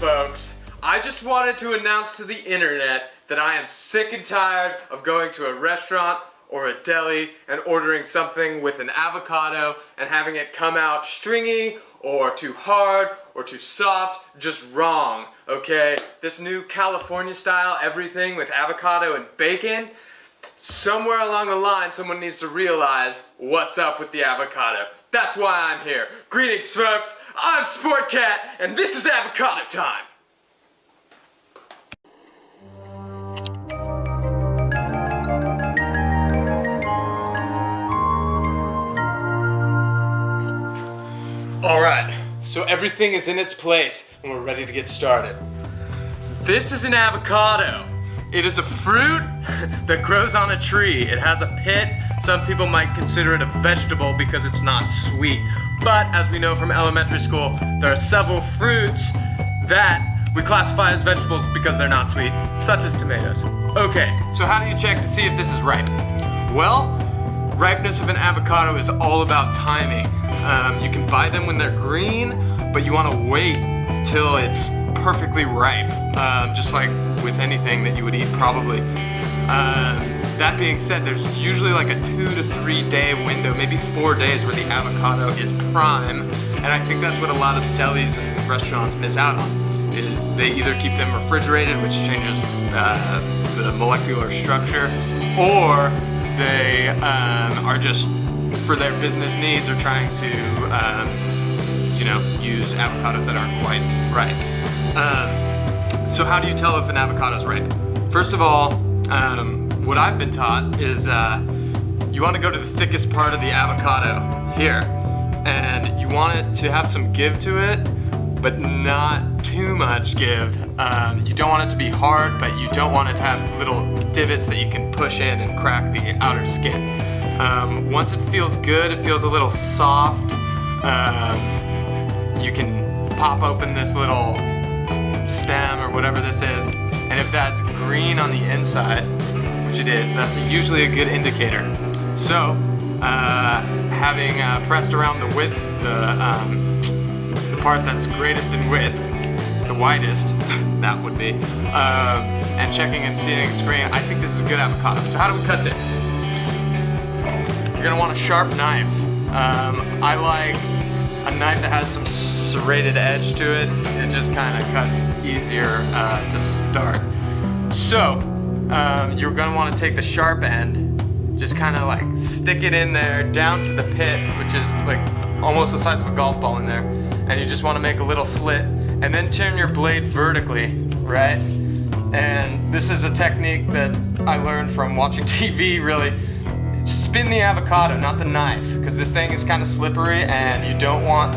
folks. I just wanted to announce to the internet that I am sick and tired of going to a restaurant or a deli and ordering something with an avocado and having it come out stringy or too hard or too soft, just wrong, okay? This new California style everything with avocado and bacon, somewhere along the line someone needs to realize what's up with the avocado. That's why I'm here. Greetings folks, I'm Sportcat and this is avocado time. Alright, so everything is in its place and we're ready to get started. This is an avocado. It is a fruit that grows on a tree. It has a pit. Some people might consider it a vegetable because it's not sweet. But as we know from elementary school, there are several fruits that we classify as vegetables because they're not sweet, such as tomatoes. Okay, so how do you check to see if this is ripe? Well, ripeness of an avocado is all about timing. You can buy them when they're green, but you want to wait till it's perfectly ripe, just like with anything that you would eat probably. That being said, there's usually like a 2 to 3 day window, maybe 4 days where the avocado is prime, and I think that's what a lot of delis and restaurants miss out on, is they either keep them refrigerated, which changes the molecular structure, or they are just, for their business needs, are trying to, use avocados that aren't quite ripe. So how do you tell if an avocado is ripe? First of all, what I've been taught is you want to go to the thickest part of the avocado here, and you want it to have some give to it, but not too much give. You don't want it to be hard, but you don't want it to have little divots that you can push in and crack the outer skin. Once it feels good, it feels a little soft, you can pop open this little stem or whatever this is, and if that's green on the inside, which it is, that's usually a good indicator. So, having pressed around the width, the part that's greatest in width, the widest, that would be, and checking and seeing its grain, I think this is a good avocado. So how do we cut this? You're gonna want a sharp knife. I like a knife that has some serrated edge to it. It just kind of cuts easier to start. So you're gonna want to take the sharp end, just kind of like stick it in there down to the pit, which is like almost the size of a golf ball in there, and you just want to make a little slit, and then turn your blade vertically, right? And this is a technique that I learned from watching TV, really. Spin the avocado, not the knife, because this thing is kind of slippery and you don't want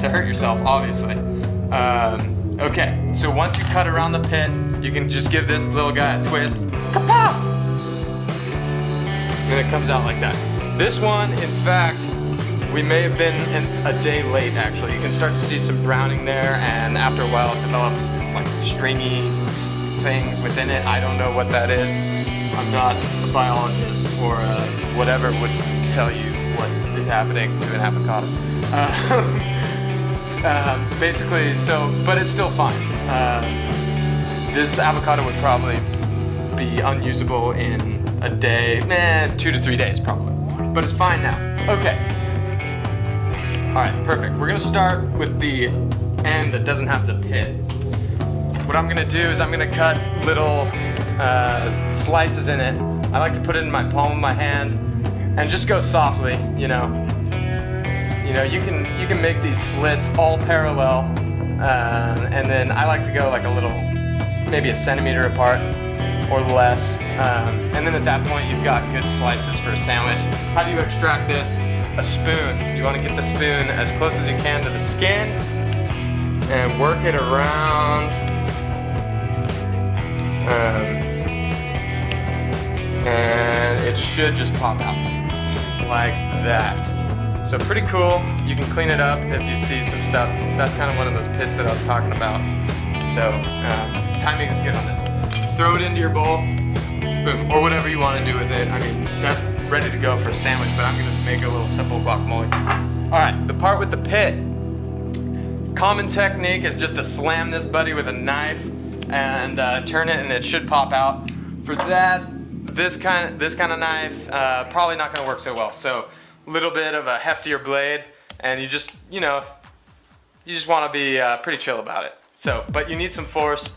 to hurt yourself, obviously. Okay, so once you cut around the pit, you can just give this little guy a twist. Kapow! And it comes out like that. This one, in fact, we may have been a day late, actually. You can start to see some browning there, and after a while it develops like stringy things within it. I don't know what that is. I'm not a biologist or whatever would tell you what is happening to an avocado. Basically, but it's still fine. This avocado would probably be unusable in a day, 2 to 3 days probably. But it's fine now. Okay. Alright, perfect. We're gonna start with the end that doesn't have the pit. What I'm gonna do is I'm gonna cut little slices in it. I like to put it in my palm of my hand and just go softly, you can make these slits all parallel, and then I like to go like a little, maybe a centimeter apart or less, and then at that point you've got good slices for a sandwich. How do you extract this? A spoon. You want to get the spoon as close as you can to the skin and work it around. And it should just pop out like that. So pretty cool. You can clean it up if you see some stuff. That's kind of one of those pits that I was talking about. So timing is good on this. Throw it into your bowl, boom, or whatever you want to do with it. I mean, that's ready to go for a sandwich, but I'm gonna make a little simple guacamole. All right, the part with the pit, Common technique is just to slam this buddy with a knife and turn it, and it should pop out. For that, this kind of knife probably not going to work so well. So a little bit of a heftier blade, and you just want to be pretty chill about it. So, but you need some force.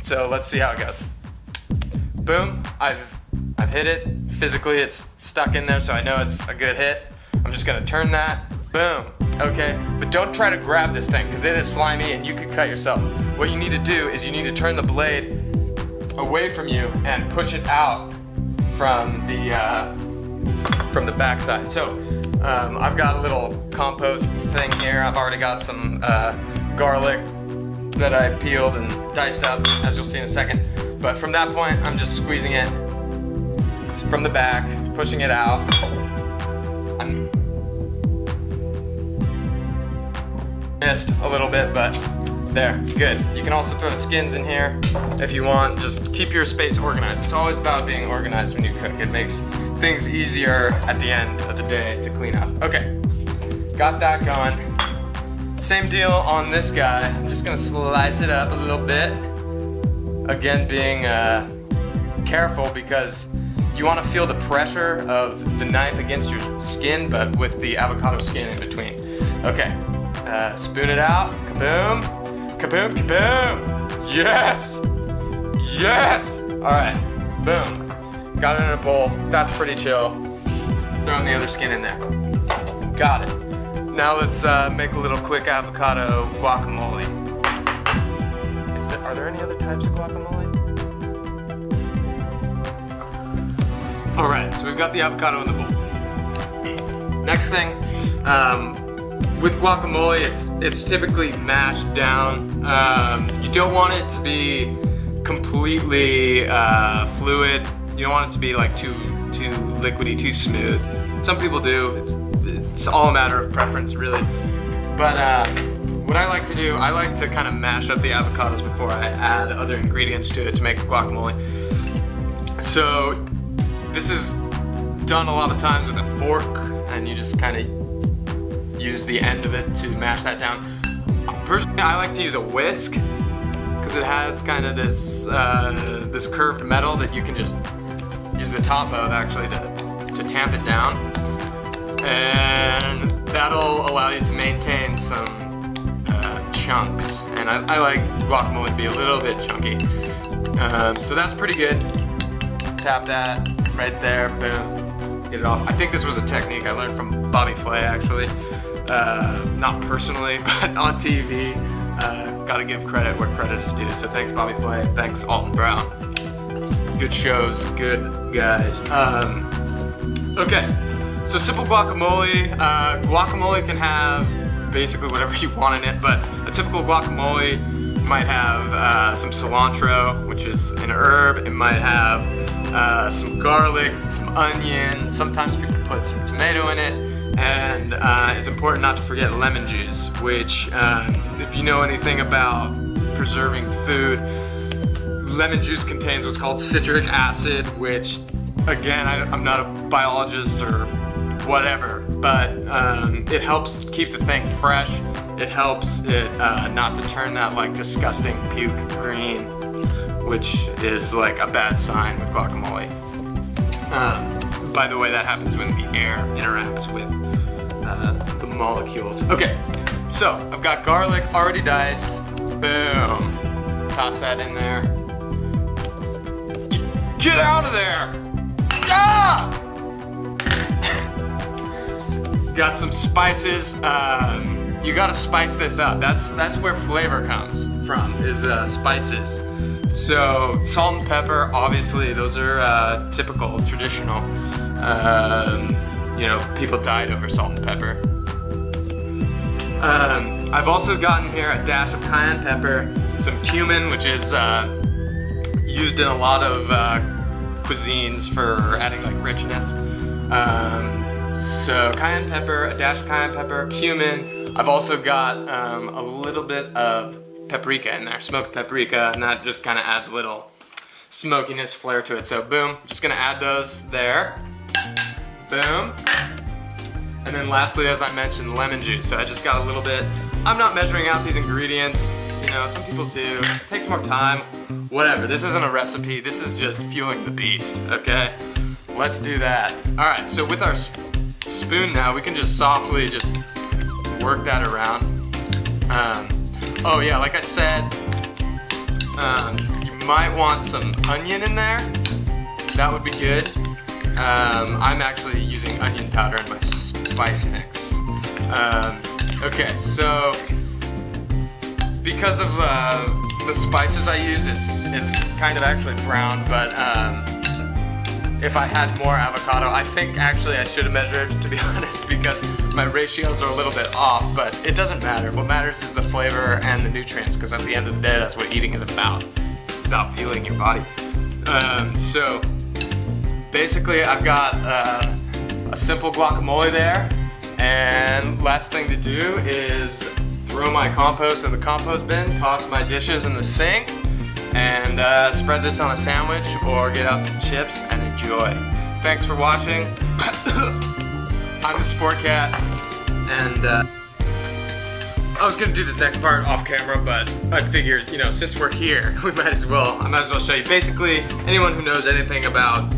So let's see how it goes. Boom! I've hit it. Physically, it's stuck in there, so I know it's a good hit. I'm just gonna turn that. Boom. Okay, but don't try to grab this thing because it is slimy and you could cut yourself. What you need to do is you need to turn the blade away from you and push it out from the backside. So I've got a little compost thing here. I've already got some garlic that I peeled and diced up, as you'll see in a second. But from that point, I'm just squeezing it from the back, pushing it out. I'm missed a little bit, but there, good. You can also throw the skins in here if you want. Just keep your space organized. It's always about being organized when you cook. It makes things easier at the end of the day to clean up. Okay, got that going. Same deal on this guy. I'm just gonna slice it up a little bit. Again, being careful because you want to feel the pressure of the knife against your skin, but with the avocado skin in between. Okay, spoon it out. Kaboom, kaboom, kaboom. Yes, yes. All right, boom. Got it in a bowl. That's pretty chill. Throwing the other skin in there. Got it. Now let's make a little quick avocado guacamole. Are there any other types of guacamole? All right, so we've got the avocado in the bowl. Next thing, with guacamole, it's typically mashed down. You don't want it to be completely fluid. You don't want it to be like too liquidy, too smooth. Some people do. It's all a matter of preference, really. But what I like to do, I like to kind of mash up the avocados before I add other ingredients to it to make the guacamole. So this is done a lot of times with a fork, and you just kind of use the end of it to mash that down. Personally, I like to use a whisk because it has kind of this this curved metal that you can just use the top of actually to tamp it down, and that'll allow you to maintain some chunks. And I like guacamole to be a little bit chunky, so that's pretty good. Tap that right there, boom, get it off. I think this was a technique I learned from Bobby Flay, actually. Not personally, but on TV. Gotta give credit where credit is due. So thanks, Bobby Flay. Thanks, Alton Brown. Good shows, good guys. Okay, so simple guacamole. Guacamole can have basically whatever you want in it, but a typical guacamole might have some cilantro, which is an herb. It might have some garlic, some onion. Sometimes people put some tomato in it. And it's important not to forget lemon juice, which if you know anything about preserving food, lemon juice contains what's called citric acid, which again, I'm not a biologist or whatever, but it helps keep the thing fresh. It helps it not to turn that like disgusting puke green, which is like a bad sign with guacamole. By the way, that happens when the air interacts with the molecules. Okay, so I've got garlic already diced. Boom. Toss that in there. Get out of there! Ah! Got some spices. You gotta spice this up. That's where flavor comes from, is spices. So salt and pepper, obviously, those are typical, traditional. You know, people died over salt and pepper. I've also gotten here a dash of cayenne pepper, some cumin, which is used in a lot of cuisines for adding like richness. So cayenne pepper, a dash of cayenne pepper, cumin. I've also got a little bit of paprika in there, smoked paprika, and that just kind of adds a little smokiness, flair to it. So boom, just gonna add those there. Boom. And then lastly, as I mentioned, lemon juice. So I just got a little bit I'm not measuring out these ingredients. You know, some people do. It takes more time. Whatever, this isn't a recipe. This is just fueling the beast, okay? Let's do that. All right, so with our spoon now, we can just softly just work that around. Oh yeah, like I said, you might want some onion in there. That would be good. I'm actually using onion powder in my spice mix. Okay, so because of the spices I use, it's kind of actually brown, but if I had more avocado, I think actually I should have measured, to be honest, because my ratios are a little bit off, but it doesn't matter. What matters is the flavor and the nutrients, because at the end of the day, that's what eating is about. It's about fueling your body. So basically I've got a simple guacamole there, and last thing to do is throw my compost in the compost bin, toss my dishes in the sink, and spread this on a sandwich or get out some chips and enjoy. Thanks for watching. I'm the Sportcat, and I was gonna do this next part off camera, but I figured, you know, since we're here, I might as well show you. Basically, anyone who knows anything about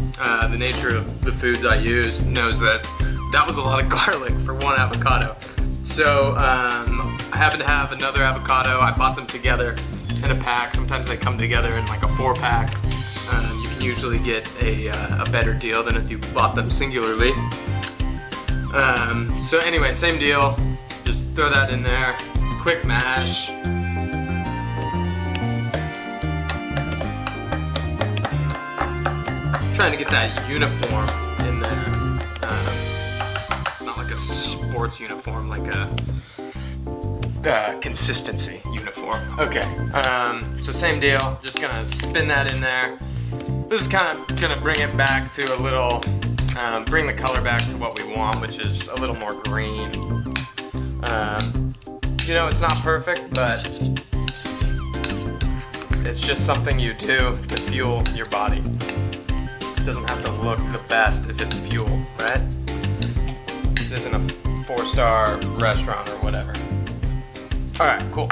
the nature of the foods I use knows that that was a lot of garlic for one avocado. So I happen to have another avocado. I bought them together in a pack. Sometimes they come together in like a 4-pack. You can usually get a better deal than if you bought them singularly. So anyway, same deal. Just throw that in there. Quick mash. Trying to get that uniform in there. Not like a sports uniform, like a consistency uniform. Okay, so same deal. Just gonna spin that in there. This is kind of gonna bring it back to a little, bring the color back to what we want, which is a little more green. You know, it's not perfect, but it's just something you do to fuel your body. It doesn't have to look the best if it's fuel, right? This isn't a 4-star restaurant or whatever. All right, cool.